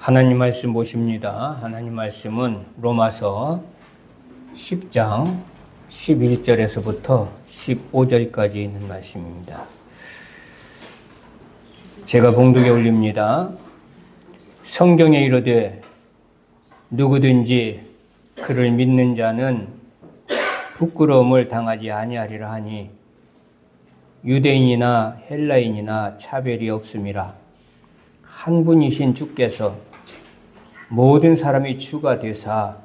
하나님 말씀 보십니다. 하나님 말씀은 로마서 10장 11절에서부터 15절까지 있는 말씀입니다. 제가 봉독에 올립니다. 성경에 이르되 누구든지 그를 믿는 자는 부끄러움을 당하지 아니하리라 하니 유대인이나 헬라인이나 차별이 없음이라. 한 분이신 주께서 모든 사람이 주가 되사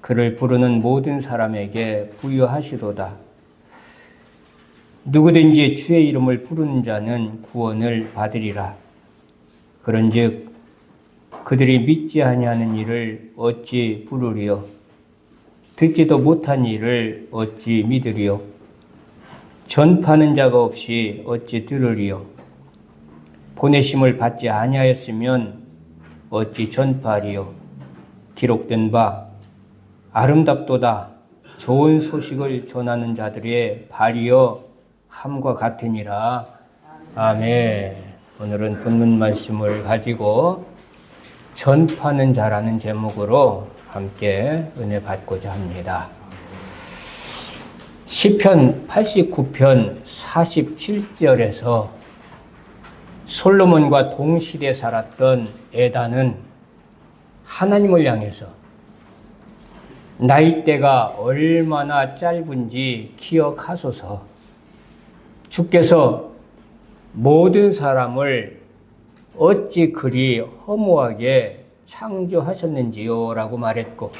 그를 부르는 모든 사람에게 부여하시도다. 누구든지 주의 이름을 부르는 자는 구원을 받으리라. 그런즉 그들이 믿지 아니하는 일을 어찌 부르리요? 듣지도 못한 일을 어찌 믿으리요? 전파하는 자가 없이 어찌 들으리요? 보내심을 받지 아니하였으면 어찌 전파하리요? 기록된 바 아름답도다 좋은 소식을 전하는 자들의 발이여 함과 같으니라. 아멘. 오늘은 본문 말씀을 가지고 전파하는 자라는 제목으로 함께 은혜 받고자 합니다. 시편 89편 47절에서 솔로몬과 동시대에 살았던 에단은 하나님을 향해서 나이대가 얼마나 짧은지 기억하소서. 주께서 모든 사람을 어찌 그리 허무하게 창조하셨는지요? 라고 말했고,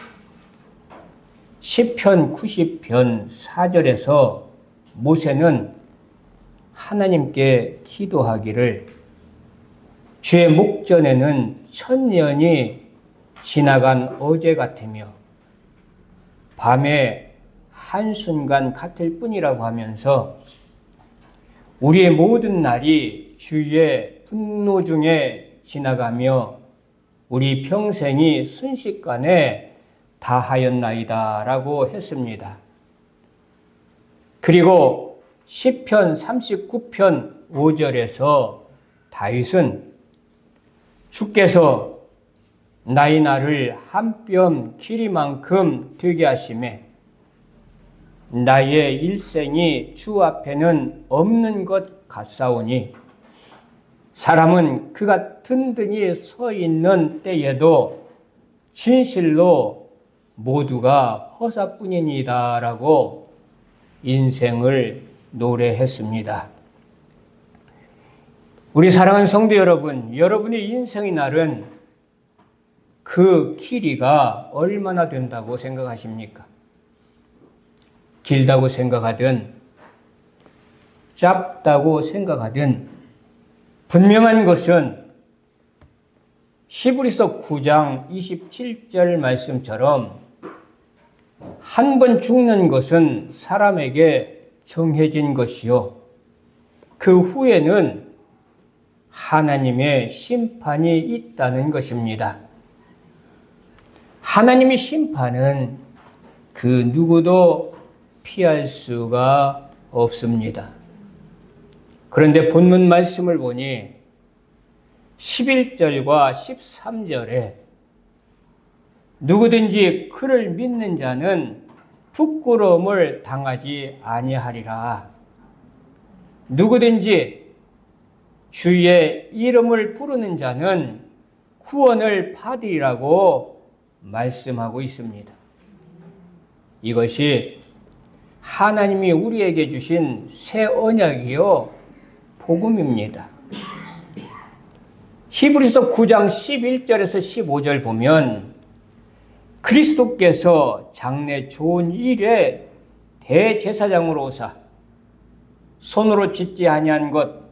시편 90편 4절에서 모세는 하나님께 기도하기를 주의 목전에는 1000년이 지나간 어제 같으며 밤에 한순간 같을 뿐이라고 하면서 우리의 모든 날이 주의 분노 중에 지나가며 우리 평생이 순식간에 다하였나이다 라고 했습니다. 그리고 시편 39편 5절에서 다윗은 주께서 나의 날을 한 뼘 길이만큼 되게 하시매 나의 일생이 주 앞에는 없는 것 같사오니 사람은 그가 든든히 서 있는 때에도 진실로 모두가 허사뿐이니이다 라고 인생을 노래했습니다. 우리 사랑하는 성도 여러분, 여러분의 인생의 날은 그 길이가 얼마나 된다고 생각하십니까? 길다고 생각하든 짧다고 생각하든 분명한 것은 히브리서 9장 27절 말씀처럼 한 번 죽는 것은 사람에게 정해진 것이요 그 후에는 하나님의 심판이 있다는 것입니다. 하나님의 심판은 그 누구도 피할 수가 없습니다. 그런데 본문 말씀을 보니 11절과 13절에 누구든지 그를 믿는 자는 부끄러움을 당하지 아니하리라. 누구든지 주의 이름을 부르는 자는 구원을 받으리라고 말씀하고 있습니다. 이것이 하나님이 우리에게 주신 새 언약이요 복음입니다. 히브리서 9장 11절에서 15절 보면 그리스도께서 장래 좋은 일에 대제사장으로 오사 손으로 짓지 아니한 것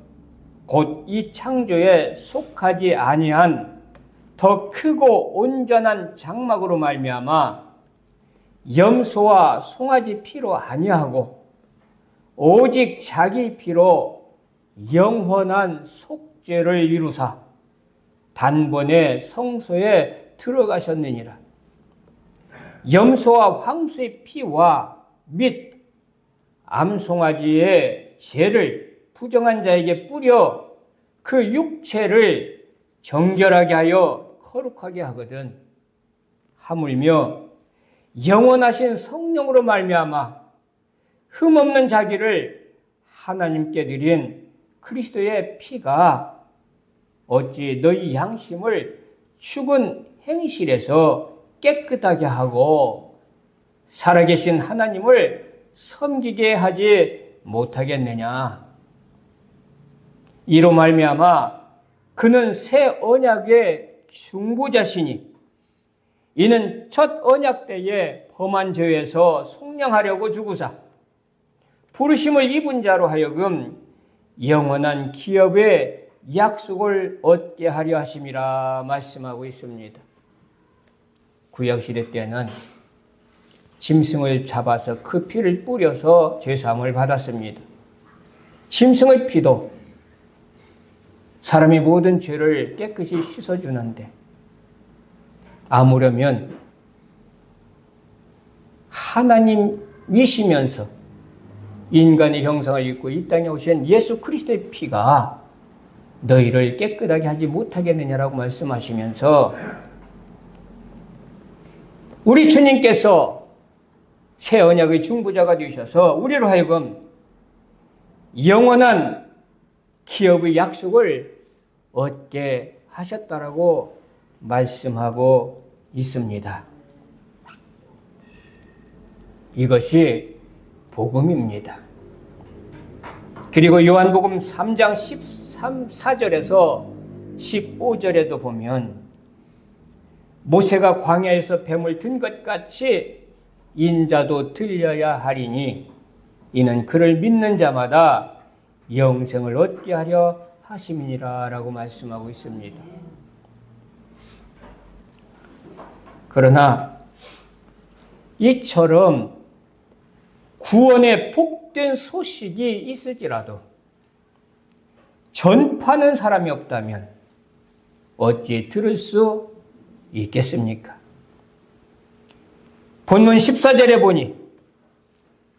곧 이 창조에 속하지 아니한 더 크고 온전한 장막으로 말미암아 염소와 송아지 피로 아니하고 오직 자기 피로 영원한 속죄를 이루사 단번에 성소에 들어가셨느니라. 염소와 황소의 피와 및 암송아지의 죄를 부정한 자에게 뿌려 그 육체를 정결하게 하여 거룩하게 하거든. 하물며 영원하신 성령으로 말미암아 흠없는 자기를 하나님께 드린 그리스도의 피가 어찌 너희 양심을 죽은 행실에서 깨끗하게 하고 살아계신 하나님을 섬기게 하지 못하겠느냐. 이로 말미암아 그는 새 언약의 중보자시니 이는 첫 언약 때에 범한 죄에서 속량하려고 주구사 부르심을 입은 자로 하여금 영원한 기업의 약속을 얻게 하려 하심이라 말씀하고 있습니다. 구약시대 때는 짐승을 잡아서 그 피를 뿌려서 죄사함을 받았습니다. 짐승의 피도 사람이 모든 죄를 깨끗이 씻어주는데 아무려면 하나님이시면서 인간의 형상을 입고 이 땅에 오신 예수 그리스도의 피가 너희를 깨끗하게 하지 못하겠느냐라고 말씀하시면서 우리 주님께서 새 언약의 중보자가 되셔서 우리로 하여금 영원한 기업의 약속을 얻게 하셨다라고 말씀하고 있습니다. 이것이 복음입니다. 그리고 요한복음 3장 14절에서 15절에도 보면 모세가 광야에서 뱀을 든 것 같이 인자도 들려야 하리니 이는 그를 믿는 자마다 영생을 얻게 하려 하심이니라 라고 말씀하고 있습니다. 그러나 이처럼 구원의 복된 소식이 있을지라도 전파하는 사람이 없다면 어찌 들을 수 있겠습니까? 본문 14절에 보니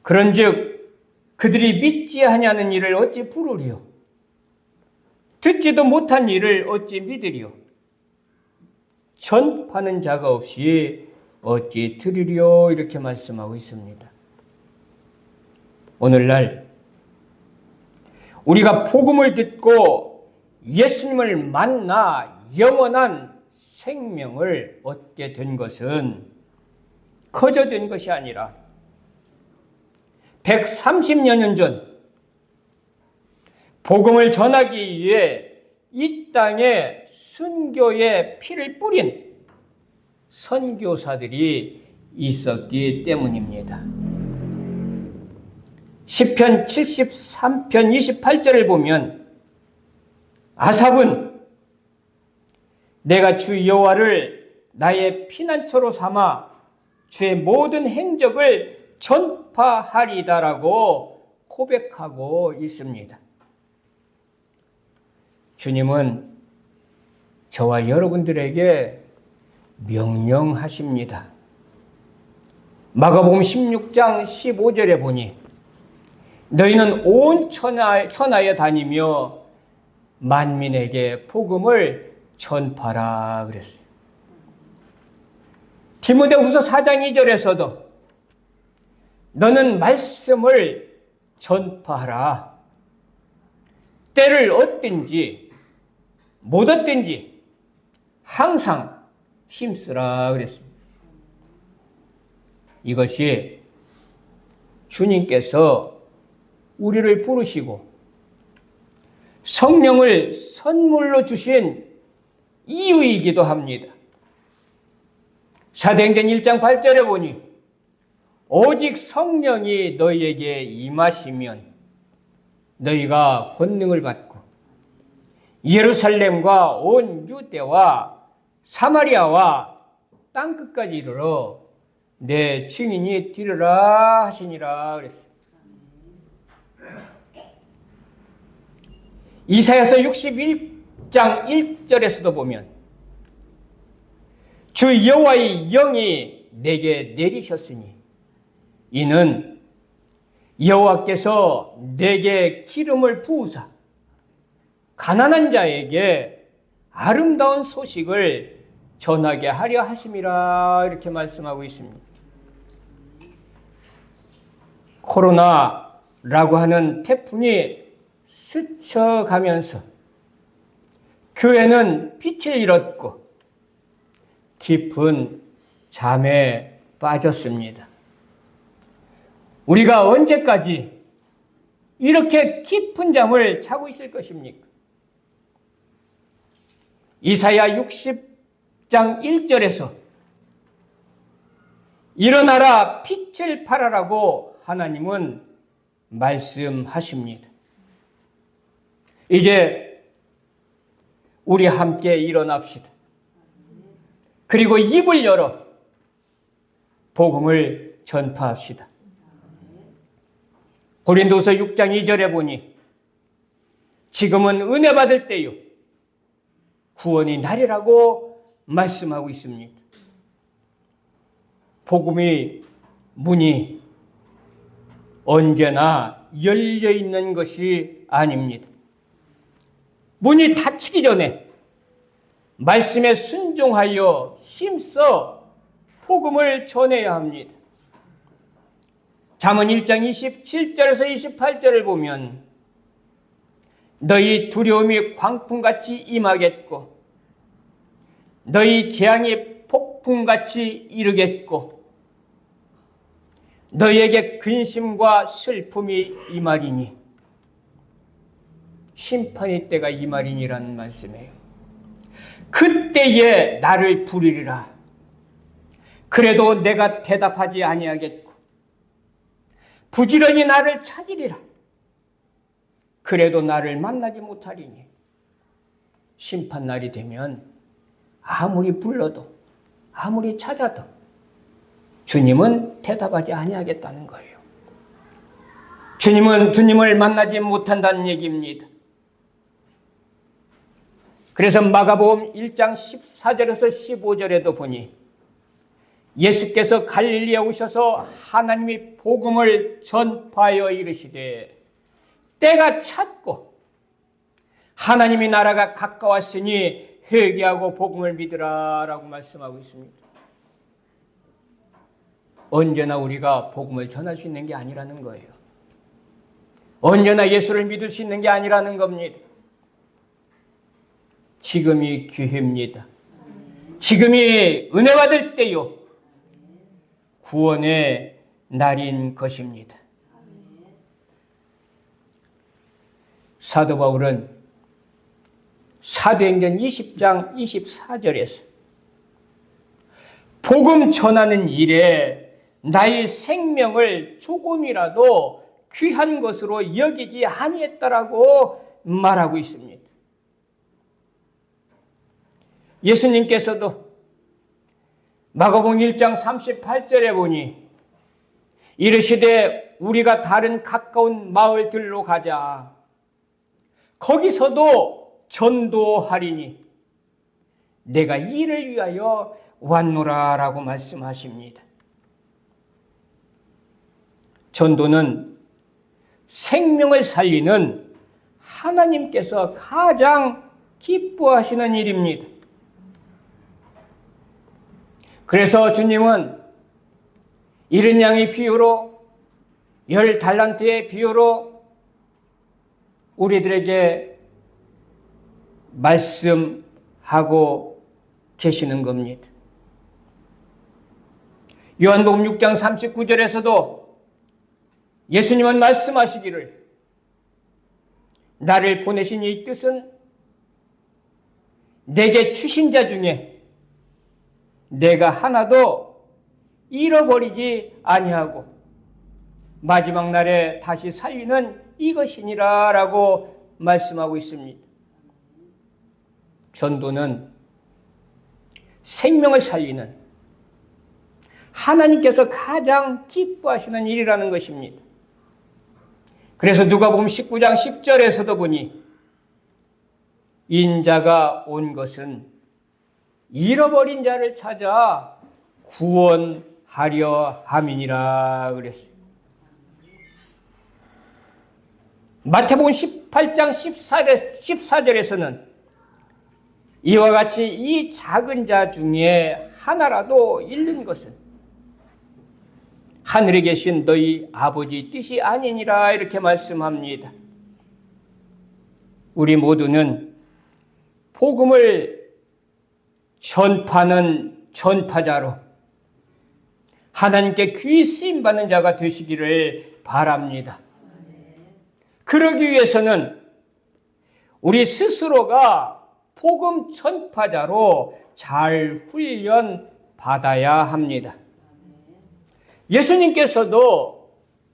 그런즉 그들이 믿지 아니하는 일을 어찌 부르리요? 듣지도 못한 일을 어찌 믿으리요? 전파하는 자가 없이 어찌 들으리요? 이렇게 말씀하고 있습니다. 오늘날 우리가 복음을 듣고 예수님을 만나 영원한 생명을 얻게 된 것은 거저된 것이 아니라 130여 년 전 복음을 전하기 위해 이 땅에 순교의 피를 뿌린 선교사들이 있었기 때문입니다. 시편 73편 28절을 보면 아삽은 내가 주 여호와를 나의 피난처로 삼아 주의 모든 행적을 전파하리다라고 고백하고 있습니다. 주님은 저와 여러분들에게 명령하십니다. 마가복음 16장 15절에 보니 너희는 온 천하에 다니며 만민에게 복음을 전파하라 그랬어요. 디모데후서 4장 2절에서도 너는 말씀을 전파하라. 때를 얻든지 못 얻든지 항상 힘쓰라 그랬습니다. 이것이 주님께서 우리를 부르시고 성령을 선물로 주신 이유이기도 합니다. 사도행전 1장 8절에 보니 오직 성령이 너희에게 임하시면 너희가 권능을 받고 예루살렘과 온 유대와 사마리아와 땅끝까지 이르러 내 증인이 되리라 하시니라 그랬어요. 이사야서 61장 1절에서도 보면 주 여호와의 영이 내게 내리셨으니 이는 여호와께서 내게 기름을 부으사 가난한 자에게 아름다운 소식을 전하게 하려 하심이라 이렇게 말씀하고 있습니다. 코로나라고 하는 태풍이 스쳐가면서 교회는 빛을 잃었고 깊은 잠에 빠졌습니다. 우리가 언제까지 이렇게 깊은 잠을 자고 있을 것입니까? 이사야 60장 1절에서 일어나라 빛을 발하라고 하나님은 말씀하십니다. 이제 우리 함께 일어납시다. 그리고 입을 열어 복음을 전파합시다. 고린도서 6장 2절에 보니 지금은 은혜 받을 때요 구원이 날이라고 말씀하고 있습니다. 복음의 문이 언제나 열려 있는 것이 아닙니다. 문이 닫히기 전에 말씀에 순종하여 힘써 복음을 전해야 합니다. 잠언 1장 27절에서 28절을 보면 너희 두려움이 광풍같이 임하겠고 너희 재앙이 폭풍같이 이르겠고 너희에게 근심과 슬픔이 임하리니 심판의 때가 임하리니라는 말씀이에요. 그때에 나를 부르리라. 그래도 내가 대답하지 아니하겠고 부지런히 나를 찾으리라. 그래도 나를 만나지 못하리니 심판날이 되면 아무리 불러도 아무리 찾아도 주님은 대답하지 아니하겠다는 거예요. 주님은 주님을 만나지 못한다는 얘기입니다. 그래서 마가복음 1장 14절에서 15절에도 보니 예수께서 갈릴리에 오셔서 하나님의 복음을 전파하여 이르시되 때가 찼고 하나님의 나라가 가까웠으니 회개하고 복음을 믿으라 라고 말씀하고 있습니다. 언제나 우리가 복음을 전할 수 있는 게 아니라는 거예요. 언제나 예수를 믿을 수 있는 게 아니라는 겁니다. 지금이 기회입니다. 지금이 은혜 받을 때요 구원의 날인 것입니다. 사도 바울은 사도행전 20장 24절에서 복음 전하는 일에 나의 생명을 조금이라도 귀한 것으로 여기지 아니했다라고 말하고 있습니다. 예수님께서도 마가복음 1장 38절에 보니 이르시되 우리가 다른 가까운 마을들로 가자. 거기서도 전도하리니 내가 이를 위하여 왔노라 라고 말씀하십니다. 전도는 생명을 살리는 하나님께서 가장 기뻐하시는 일입니다. 그래서 주님은 70양의 비유로 10달란트의 비유로 우리들에게 말씀하고 계시는 겁니다. 요한복음 6장 39절에서도 예수님은 말씀하시기를 나를 보내신 이 뜻은 내게 주신 자 중에 내가 하나도 잃어버리지 아니하고 마지막 날에 다시 살리는 이것이니라 라고 말씀하고 있습니다. 전도는 생명을 살리는 하나님께서 가장 기뻐하시는 일이라는 것입니다. 그래서 누가복음 19장 10절에서도 보니 인자가 온 것은 잃어버린 자를 찾아 구원하려 함이니라 그랬어요. 마태복음 18장 14절에서는 이와 같이 이 작은 자 중에 하나라도 잃는 것은 하늘에 계신 너희 아버지 뜻이 아니니라 이렇게 말씀합니다. 우리 모두는 복음을 전파하는 전파자로 하나님께 귀히 쓰임받는 자가 되시기를 바랍니다. 그러기 위해서는 우리 스스로가 복음 전파자로 잘 훈련 받아야 합니다. 예수님께서도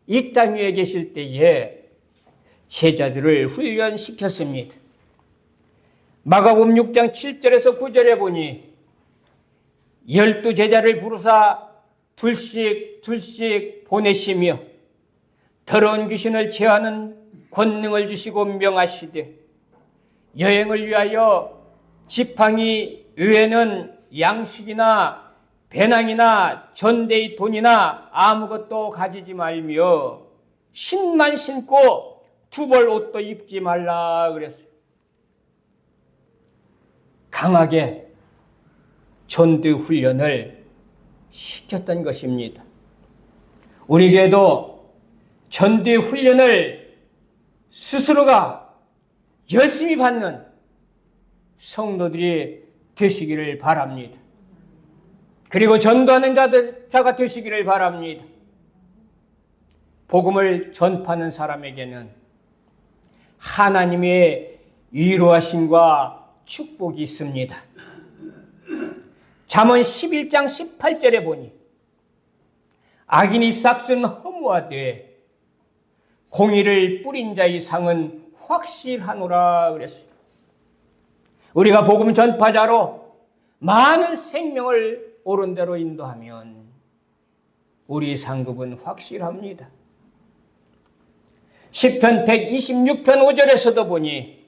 이 땅 위에 계실 때에 제자들을 훈련시켰습니다. 마가복음 6장 7절에서 9절에 보니 12제자를 부르사 둘씩 보내시며 더러운 귀신을 제하는 권능을 주시고 명하시되 여행을 위하여 지팡이 외에는 양식이나 배낭이나 전대의 돈이나 아무것도 가지지 말며 신만 신고 두 벌 옷도 입지 말라 그랬어요. 강하게 전도 훈련을 시켰던 것입니다. 우리 교회도 전도 훈련을 스스로가 열심히 받는 성도들이 되시기를 바랍니다. 그리고 전도하는 자가 되시기를 바랍니다. 복음을 전파하는 사람에게는 하나님의 위로하심과 축복이 있습니다. 잠언 11장 18절에 보니 악인이 싹슨 허무하되 공의를 뿌린 자의 상은 확실하노라 그랬어요. 우리가 복음 전파자로 많은 생명을 옳은 대로 인도하면 우리 상급은 확실합니다. 시편 126편 5절에서도 보니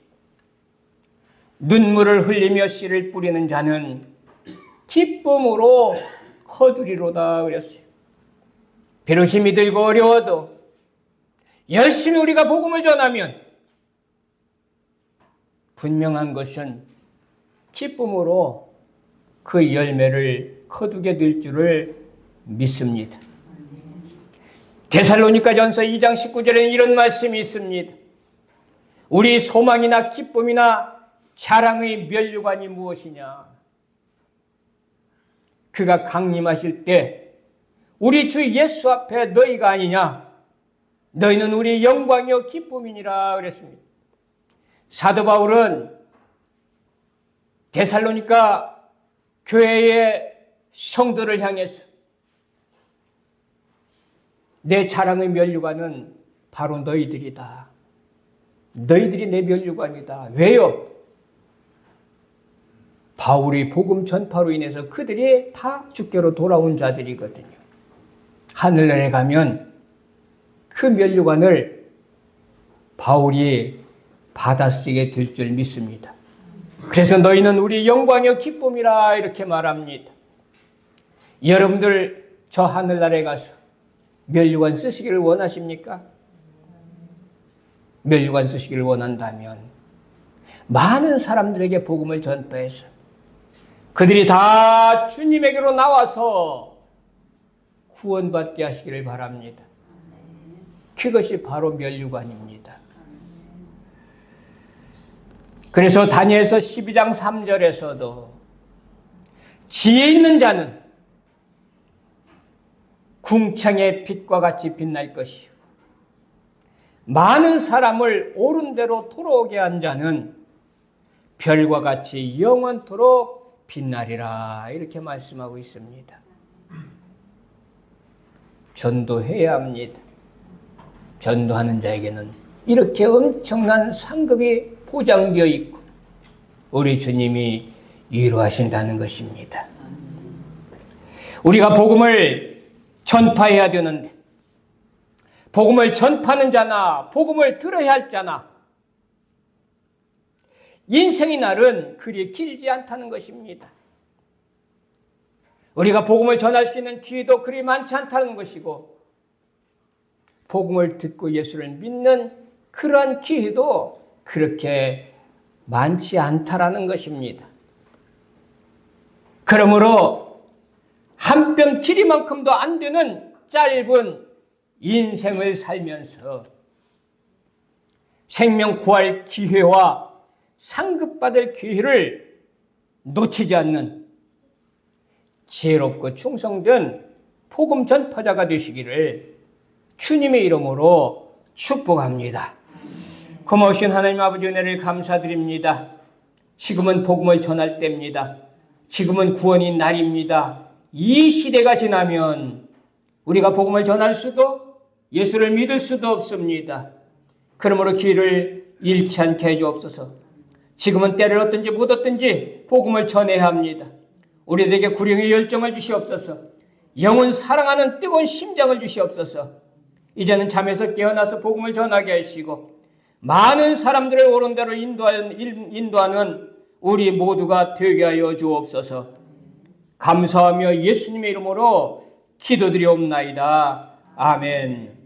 눈물을 흘리며 씨를 뿌리는 자는 기쁨으로 거두리로다 그랬어요. 비록 힘이 들고 어려워도 열심히 우리가 복음을 전하면 분명한 것은 기쁨으로 그 열매를 거두게 될 줄을 믿습니다. 데살로니가전서 2장 19절에는 이런 말씀이 있습니다. 우리 소망이나 기쁨이나 자랑의 면류관이 무엇이냐? 그가 강림하실 때 우리 주 예수 앞에 너희가 아니냐? 너희는 우리 영광이요 기쁨이니라 그랬습니다. 사도 바울은 데살로니가 교회의 성도를 향해서 내 자랑의 면류관은 바로 너희들이다. 너희들이 내 면류관이다. 왜요? 바울이 복음 전파로 인해서 그들이 다 주께로 돌아온 자들이거든요. 하늘나라에 가면 그 면류관을 바울이 받아쓰게 될 줄 믿습니다. 그래서 너희는 우리 영광이요 기쁨이라 이렇게 말합니다. 여러분들 저 하늘나라에 가서 면류관 쓰시기를 원하십니까? 면류관 쓰시기를 원한다면 많은 사람들에게 복음을 전파해서 그들이 다 주님에게로 나와서 구원받게 하시기를 바랍니다. 그것이 바로 면류관입니다. 그래서 다니엘서 12장 3절에서도 지혜 있는 자는 궁창의 빛과 같이 빛날 것이요 많은 사람을 옳은 대로 돌아오게 한 자는 별과 같이 영원토록 빛나리라 이렇게 말씀하고 있습니다. 전도해야 합니다. 전도하는 자에게는 이렇게 엄청난 상급이 보장되어 있고 우리 주님이 위로하신다는 것입니다. 우리가 복음을 전파해야 되는데 복음을 전파하는 자나 복음을 들어야 할 자나 인생의 날은 그리 길지 않다는 것입니다. 우리가 복음을 전할 수 있는 기회도 그리 많지 않다는 것이고 복음을 듣고 예수를 믿는 그러한 기회도 그렇게 많지 않다라는 것입니다. 그러므로 한 뼘 길이만큼도 안 되는 짧은 인생을 살면서 생명 구할 기회와 상급받을 기회를 놓치지 않는 지혜롭고 충성된 복음 전파자가 되시기를 주님의 이름으로 축복합니다. 고마우신 하나님 아버지 은혜를 감사드립니다. 지금은 복음을 전할 때입니다. 지금은 구원의 날입니다. 이 시대가 지나면 우리가 복음을 전할 수도 예수를 믿을 수도 없습니다. 그러므로 길을 잃지 않게 해주옵소서. 지금은 때를 얻든지 못 얻든지 복음을 전해야 합니다. 우리들에게 구령의 열정을 주시옵소서. 영혼 사랑하는 뜨거운 심장을 주시옵소서. 이제는 잠에서 깨어나서 복음을 전하게 하시고 많은 사람들을 옳은 대로 인도하는 우리 모두가 되게 하여 주옵소서. 감사하며 예수님의 이름으로 기도드리옵나이다. 아멘.